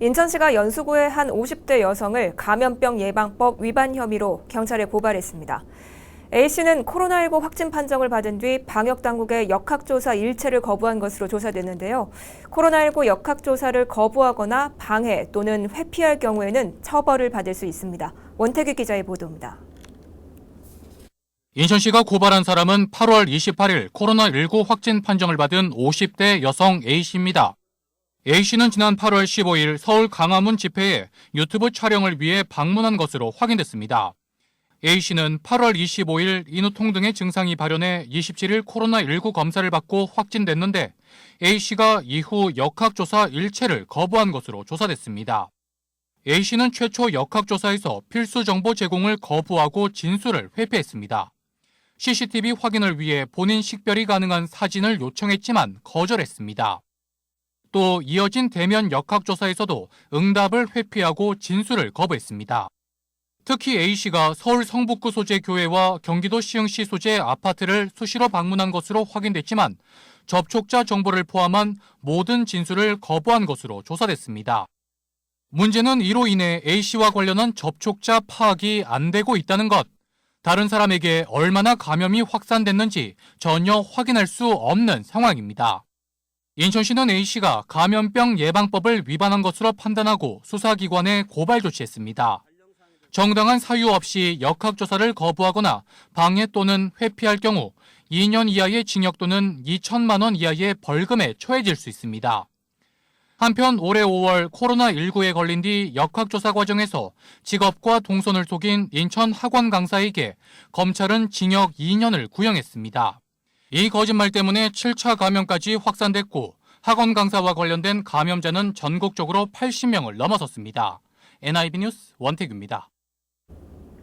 인천시가 연수구의 한 50대 여성을 감염병 예방법 위반 혐의로 경찰에 고발했습니다. A씨는 코로나19 확진 판정을 받은 뒤 방역당국의 역학조사 일체를 거부한 것으로 조사됐는데요. 코로나19 역학조사를 거부하거나 방해 또는 회피할 경우에는 처벌을 받을 수 있습니다. 원태규 기자의 보도입니다. 인천시가 고발한 사람은 8월 28일 코로나19 확진 판정을 받은 50대 여성 A씨입니다. A씨는 지난 8월 15일 서울 강화문 집회에 유튜브 촬영을 위해 방문한 것으로 확인됐습니다. A씨는 8월 25일 인후통 등의 증상이 발현해 27일 코로나19 검사를 받고 확진됐는데 A씨가 이후 역학조사 일체를 거부한 것으로 조사됐습니다. A씨는 최초 역학조사에서 필수 정보 제공을 거부하고 진술을 회피했습니다. CCTV 확인을 위해 본인 식별이 가능한 사진을 요청했지만 거절했습니다. 또 이어진 대면 역학조사에서도 응답을 회피하고 진술을 거부했습니다. 특히 A씨가 서울 성북구 소재 교회와 경기도 시흥시 소재 아파트를 수시로 방문한 것으로 확인됐지만 접촉자 정보를 포함한 모든 진술을 거부한 것으로 조사됐습니다. 문제는 이로 인해 A씨와 관련한 접촉자 파악이 안 되고 있다는 것. 다른 사람에게 얼마나 감염이 확산됐는지 전혀 확인할 수 없는 상황입니다. 인천시는 A씨가 감염병 예방법을 위반한 것으로 판단하고 수사기관에 고발 조치했습니다. 정당한 사유 없이 역학조사를 거부하거나 방해 또는 회피할 경우 2년 이하의 징역 또는 2천만 원 이하의 벌금에 처해질 수 있습니다. 한편 올해 5월 코로나19에 걸린 뒤 역학조사 과정에서 직업과 동선을 속인 인천 학원 강사에게 검찰은 징역 2년을 구형했습니다. 이 거짓말 때문에 7차 감염까지 확산됐고 학원 강사와 관련된 감염자는 전국적으로 80명을 넘어섰습니다. NIB 뉴스 원태규입니다.